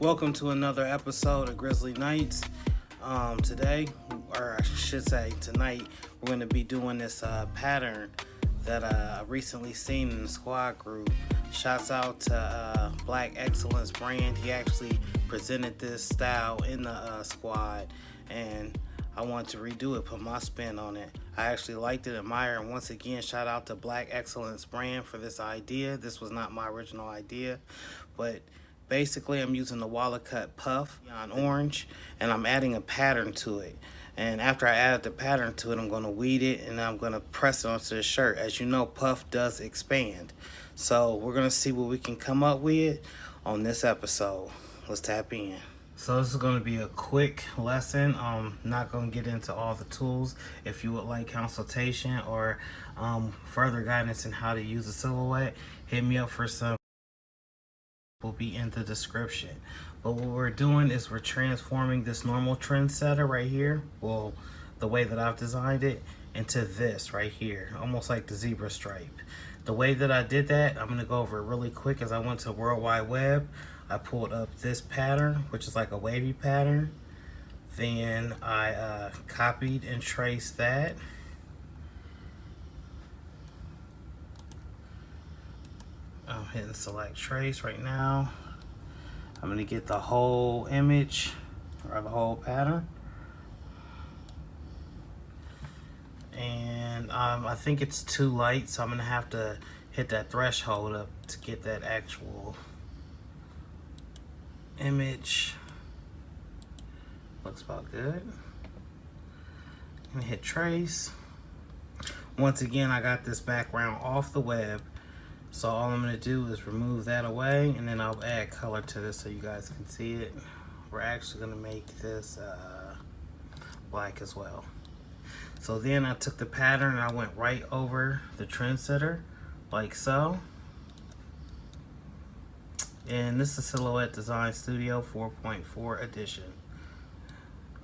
Welcome to another episode of Grizzly Nights. Today, or I should say tonight, we're going to be doing this pattern that I recently seen in the squad group. Shouts out to Black Excellence brand. He actually presented this style in the squad, and I wanted to redo it, put my spin on it. I actually liked it, admire, and once again, shout out to Black Excellence brand for this idea. This was not my original idea, but basically I'm using the wallet cut puff on orange, and I'm adding a pattern to it. And after I add the pattern to it, I'm going to weed it, and I'm going to press it onto the shirt. As you know, puff does expand. So we're going to see what we can come up with on this episode. Let's tap in. So this is going to be a quick lesson. I'm not going to get into all the tools. If you would like consultation or further guidance in how to use a silhouette, hit me up for some. Will be in the description. But what we're doing is we're transforming this normal trendsetter right here, well, the way that I've designed it, into this right here, almost like the zebra stripe. The way that I did that, I'm going to go over it really quick. As I went to World Wide Web, I pulled up this pattern, which is like a wavy pattern. Then I copied and traced that. I'm hitting select trace right now. I'm going to get the whole image or the whole pattern. And I think it's too light, so I'm going to have to hit that threshold up to get that actual image. Looks about good. I'm going to hit trace. Once again, I got this background off the web. So all I'm going to do is remove that away, and then I'll add color to this so you guys can see it. We're actually going to make this black as well. So then I took the pattern and I went right over the trendsetter, like so. And this is Silhouette Design Studio 4.4 edition.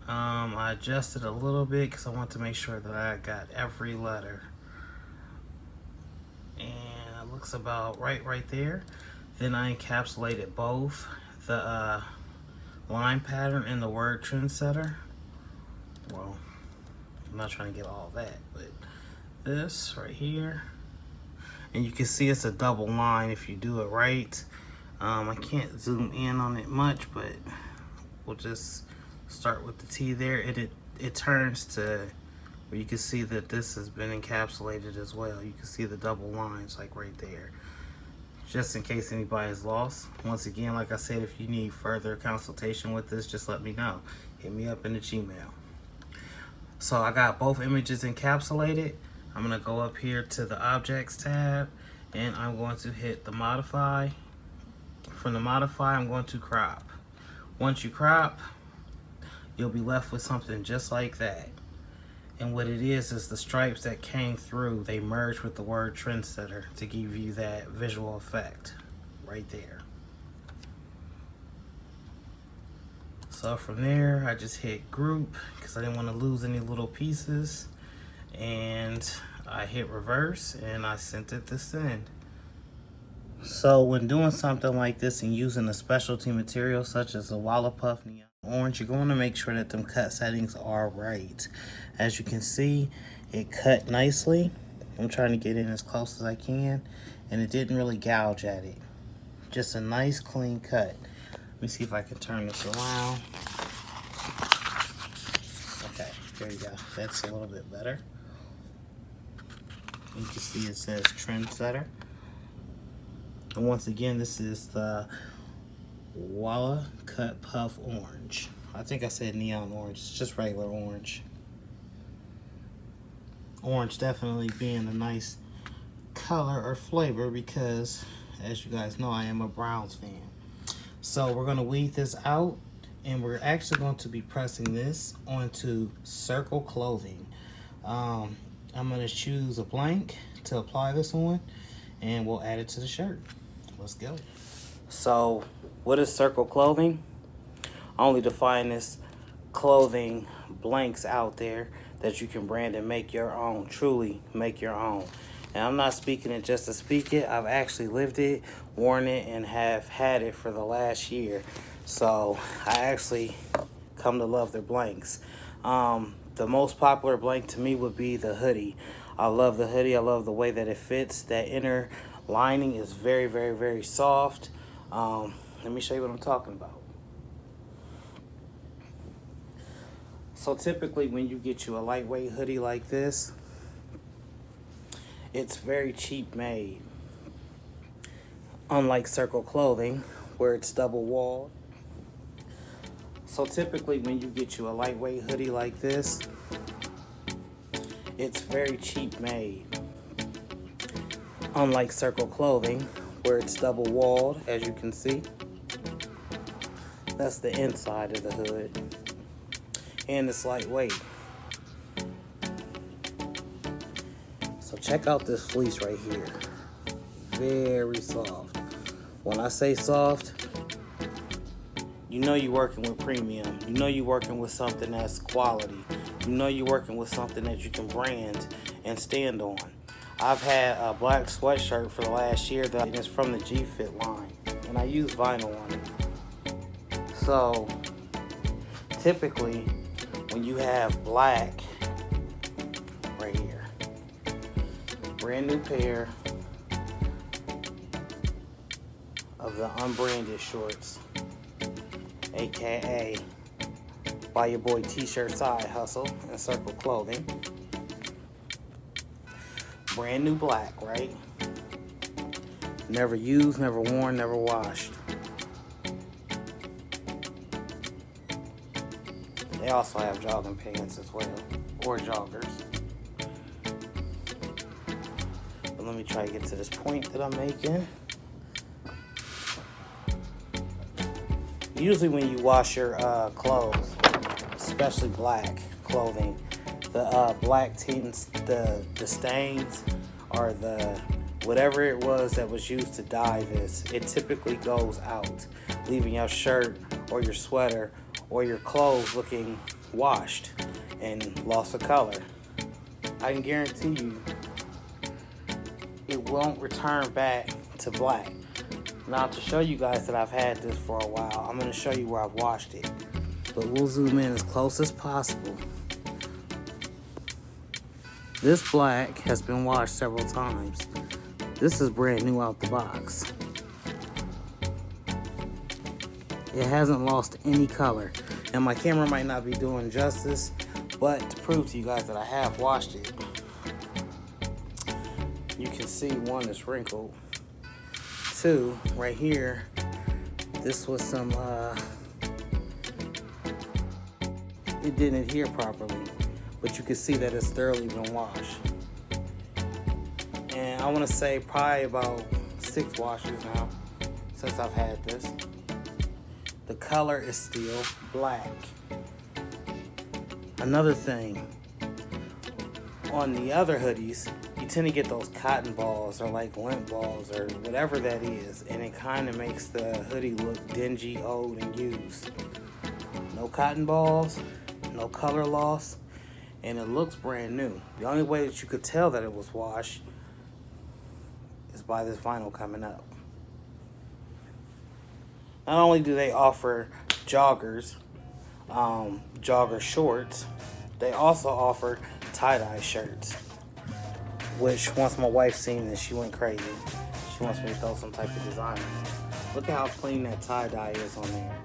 I adjusted a little bit because I want to make sure that I got every letter. Looks about right there. Then I encapsulated both the line pattern and the word trendsetter. Well, I'm not trying to get all that, but this right here, and you can see it's a double line if you do it right. I can't zoom in on it much, but we'll just start with the T there. It turns to where you can see that this has been encapsulated as well. You can see the double lines like right there. Just in case anybody's lost. Once again, like I said, if you need further consultation with this, just let me know. Hit me up in the Gmail. So I got both images encapsulated. I'm gonna go up here to the Objects tab, and I'm going to hit the Modify. From the Modify, I'm going to crop. Once you crop, you'll be left with something just like that. And what it is the stripes that came through, they merged with the word trendsetter to give you that visual effect right there. So from there, I just hit group because I didn't want to lose any little pieces. And I hit reverse and I sent it to send. So when doing something like this and using a specialty material such as a wallet puff neon orange, you're going to make sure that them cut settings are right. As you can see, it cut nicely. I'm trying to get in as close as I can, and it didn't really gouge at it. Just a nice clean cut. Let me see if I can turn this around. Okay, there you go. That's a little bit better. You can see it says trendsetter. And once again, this is the Wallet Cut Puff Orange. I think I said neon orange. It's just regular orange. Orange definitely being a nice color or flavor because, as you guys know, I am a Browns fan. So we're going to weed this out, and we're actually going to be pressing this onto Circle Clothing. I'm going to choose a blank to apply this on, and we'll add it to the shirt. Let's go. So what is Circle Clothing? I only define this clothing blanks out there that you can brand and make your own, truly make your own. And I'm not speaking it just to speak it. I've actually lived it, worn it, and have had it for the last year. So I actually come to love their blanks. The most popular blank to me would be the hoodie. I love the hoodie. I love the way that it fits. That inner lining is very, very, very soft. Let me show you what I'm talking about. So typically when you get you a lightweight hoodie like this, it's very cheap made. Unlike Circle Clothing, where it's double walled. So typically when you get you a lightweight hoodie like this, it's very cheap made. Unlike Circle Clothing, where it's double walled, as you can see. That's the inside of the hood. And it's lightweight. So check out this fleece right here. Very soft. When I say soft, you know you're working with premium. You know you're working with something that's quality. You know you're working with something that you can brand and stand on. I've had a black sweatshirt for the last year that is from the G-Fit line, and I use vinyl on it. So typically when you have black right here, brand new pair of the unbranded shorts, aka by your boy T-Shirt Side Hustle and Circle Clothing. Brand new black, right? Never used, never worn, never washed. They also have jogging pants as well, or joggers. But let me try to get to this point that I'm making. Usually when you wash your clothes, especially black clothing, the black tints, the stains, or the whatever it was that was used to dye this, it typically goes out, leaving your shirt or your sweater or your clothes looking washed and lost of color. I can guarantee you it won't return back to black. Now, to show you guys that I've had this for a while, I'm going to show you where I've washed it. But we'll zoom in as close as possible. This black has been washed several times. This is brand new out the box. It hasn't lost any color. And my camera might not be doing justice, but to prove to you guys that I have washed it, you can see one is wrinkled. Two, right here, this was some, it didn't adhere properly, but you can see that it's thoroughly been washed. And I want to say probably about 6 washes now since I've had this. The color is still black. Another thing, on the other hoodies, you tend to get those cotton balls or like lint balls or whatever that is, and it kind of makes the hoodie look dingy, old, and used. No cotton balls, no color loss, and it looks brand new. The only way that you could tell that it was washed is by this vinyl coming up. Not only do they offer joggers, jogger shorts, they also offer tie-dye shirts, which once my wife seen this, she went crazy. She wants me to throw some type of design on it. Look at how clean that tie-dye is on there.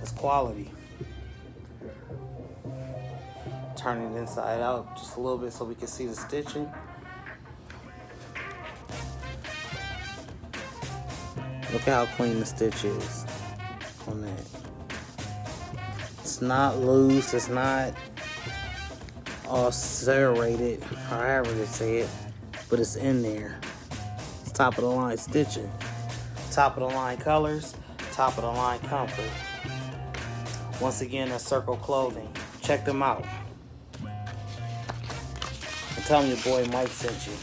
It's quality. Turn it inside out just a little bit so we can see the stitching. Look at how clean the stitch is on that. It's not loose, it's not all serrated, however they say it, but it's in there. It's top of the line stitching, top of the line colors, top of the line comfort. Once again, that's Circle Clothing. Check them out. And tell them your boy Mike sent you.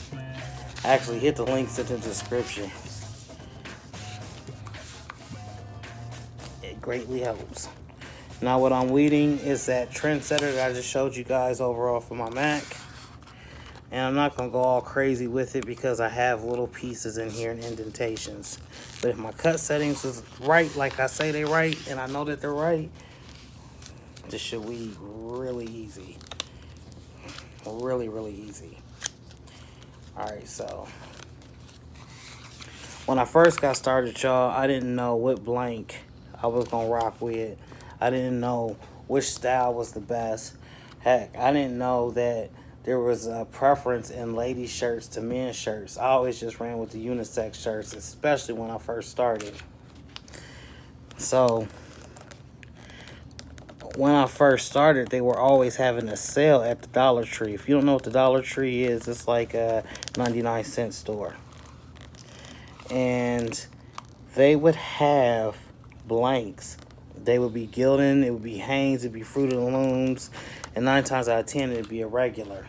Actually, hit the links in the description. It greatly helps. Now what I'm weeding is that trendsetter that I just showed you guys overall for my Mac. And I'm not going to go all crazy with it because I have little pieces in here and indentations. But if my cut settings is right, like I say they right, and I know that they're right, this should weed really easy. Really, really easy. Alright, so when I first got started, y'all, I didn't know what blank I was going to rock with. I didn't know which style was the best. Heck, I didn't know that there was a preference in ladies' shirts to men's shirts. I always just ran with the unisex shirts, especially when I first started. So when I first started, they were always having a sale at the Dollar Tree. If you don't know what the Dollar Tree is, it's like a 99-cent store. And they would have blanks. They would be Gildan, it would be Hanes, it would be Fruit of the Looms, and 9 times out of 10 it would be a regular.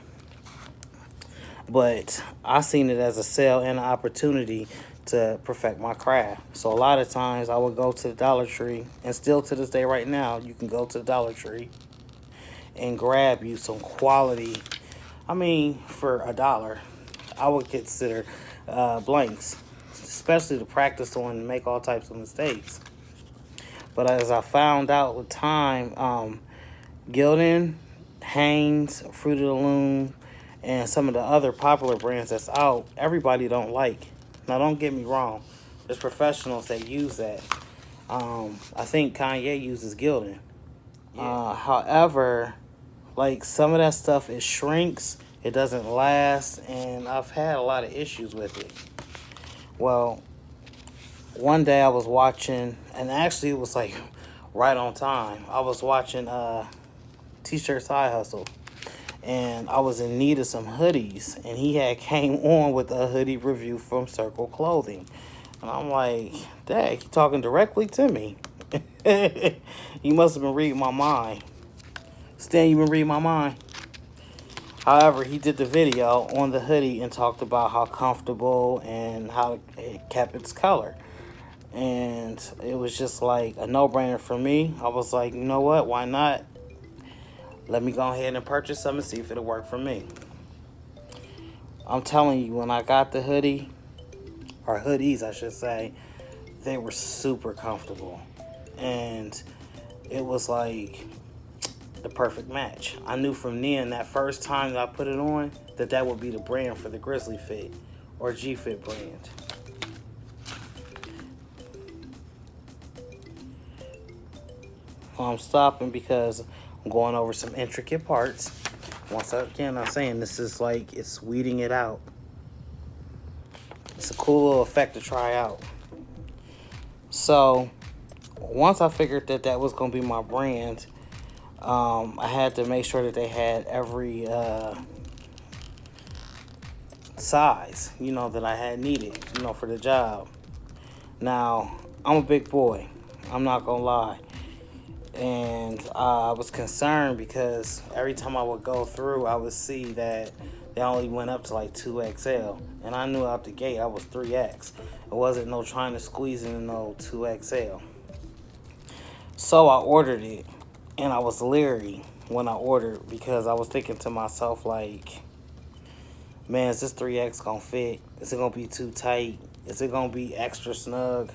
But I seen it as a sale and an opportunity to perfect my craft. So a lot of times I would go to the Dollar Tree, and still to this day right now, you can go to the Dollar Tree and grab you some quality, I mean, for $1, I would consider blanks, especially to practice on and make all types of mistakes. But as I found out with time, Gildan, Hanes, Fruit of the Loom, and some of the other popular brands that's out, everybody don't like. Now, don't get me wrong. There's professionals that use that. I think Kanye uses Gildan. However, like, some of that stuff, it shrinks, it doesn't last, and I've had a lot of issues with it. Well, one day I was watching, and actually it was like right on time. I was watching T-Shirt Side Hustle, and I was in need of some hoodies, and he had came on with a hoodie review from Circle Clothing. And I'm like, dang, he talking directly to me. He must have been reading my mind. Stan, you been reading my mind? However, he did the video on the hoodie and talked about how comfortable and how it kept its color. And it was just like a no-brainer for me. I was like, you know what? Why not? Let me go ahead and purchase some and see if it'll work for me. I'm telling you, when I got the hoodie, or hoodies, I should say, they were super comfortable. And it was like the perfect match. I knew from then, that first time that I put it on, that would be the brand for the Grizzly Fit or G-Fit brand. I'm stopping because I'm going over some intricate parts. Once again, I'm saying this is like, it's weeding it out. It's a cool little effect to try out. So once I figured that was going to be my brand, I had to make sure that they had every size, you know, that I had needed, you know, for the job. Now, I'm a big boy. I'm not going to lie. And I was concerned because every time I would go through, I would see that they only went up to like 2XL. And I knew out the gate I was 3X. It wasn't no trying to squeeze into no 2XL. So I ordered it. And I was leery when I ordered because I was thinking to myself, like, man, is this 3X gonna fit? Is it gonna be too tight? Is it gonna be extra snug?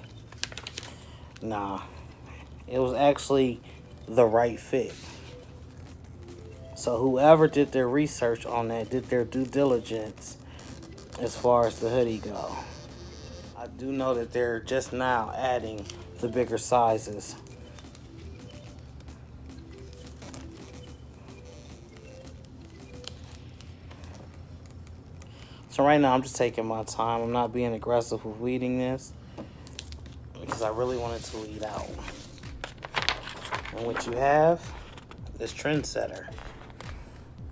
Nah. It was actually the right fit. So whoever did their research on that did their due diligence as far as the hoodie go. I do know that they're just now adding the bigger sizes. So right now I'm just taking my time. I'm not being aggressive with weeding this because I really want it to weed out. And what you have is Trendsetter.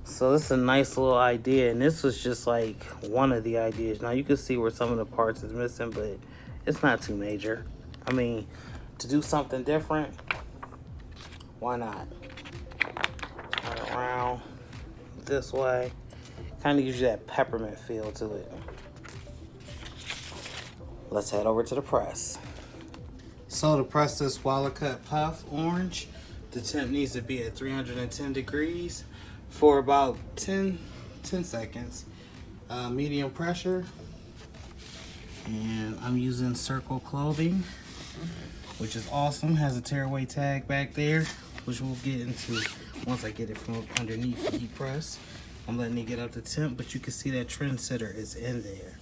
So this is a nice little idea, and this was just like one of the ideas. Now you can see where some of the parts is missing, but it's not too major. I mean, to do something different, why not? Turn it around this way. Kind of gives you that peppermint feel to it. Let's head over to the press. So to press this Walla Cut Puff orange, the temp needs to be at 310 degrees for about 10 seconds. medium pressure. And I'm using Circle Clothing, which is awesome. Has a tearaway tag back there, which we'll get into once I get it from underneath the heat press. I'm letting it get up to temp, but you can see that Trendsetter is in there.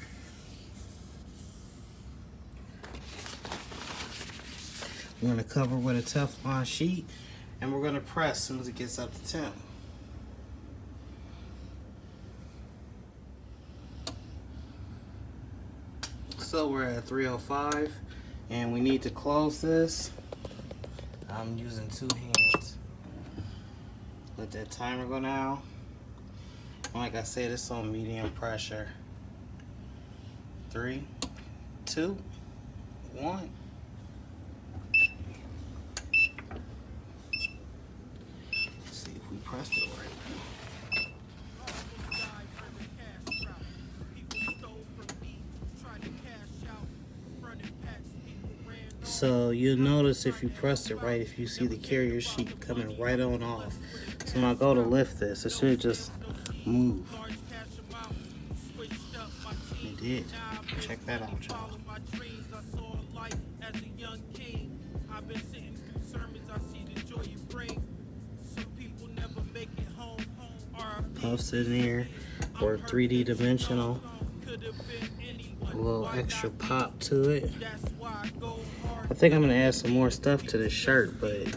We're gonna cover with a Teflon sheet, and we're gonna press as soon as it gets up to temp. So we're at 305, and we need to close this. I'm using 2 hands. Let that timer go down. Like I said, it's on medium pressure. 3, 2, 1. Let's see if we pressed it right. So you'll notice if you press it right, if you see the carrier sheet coming right on off. So when I go to lift this, it should just move. It did. Check that out, y'all. Puffs in there, or 3D dimensional. A little extra pop to it. I think I'm gonna add some more stuff to this shirt, but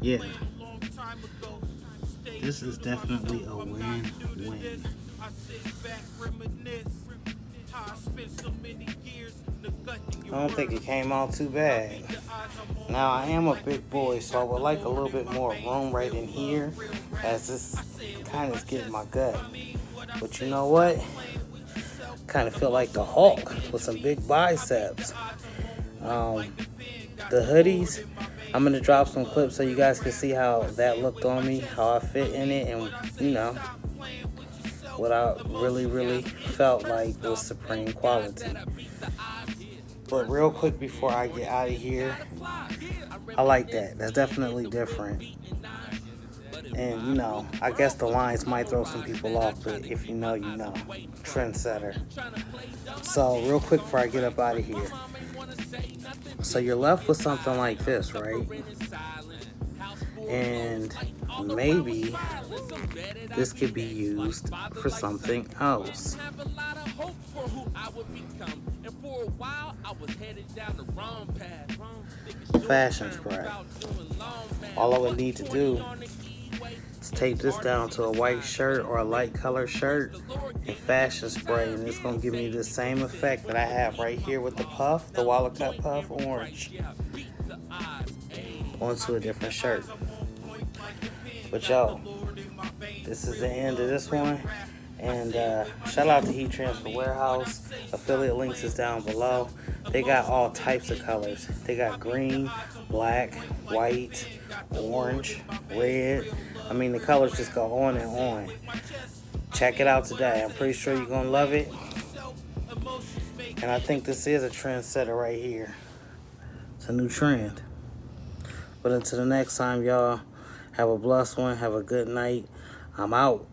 yeah, this is definitely a win-win. I don't think it came out too bad. Now I am a big boy, so I would like a little bit more room right in here, as this kind of getting my gut. But you know what? Kind of feel like the Hulk with some big biceps. The hoodies, I'm gonna drop some clips so you guys can see how that looked on me, how I fit in it, and you know what I really felt like was supreme quality. But real quick before I get out of here, I like that. That's definitely different. And you know, I guess the lines might throw some people off, but if you know, you know. Trendsetter. So real quick before I get up out of here. So you're left with something like this, right? And maybe this could be used for something else. Fashion spray. All I would need to do is tape this down to a white shirt or a light color shirt and fashion spray, and it's gonna give me the same effect that I have right here with the puff, the Wallet Cut Puff Orange, onto a different shirt. But yo, this is the end of this one. And shout out to Heat Transfer Warehouse. Affiliate links is down below. They got all types of colors. They got green, black, white, orange, red. I mean, the colors just go on and on. Check it out today. I'm pretty sure you're going to love it. And I think this is a trendsetter right here. It's a new trend. But until the next time, y'all, have a blessed one. Have a good night. I'm out.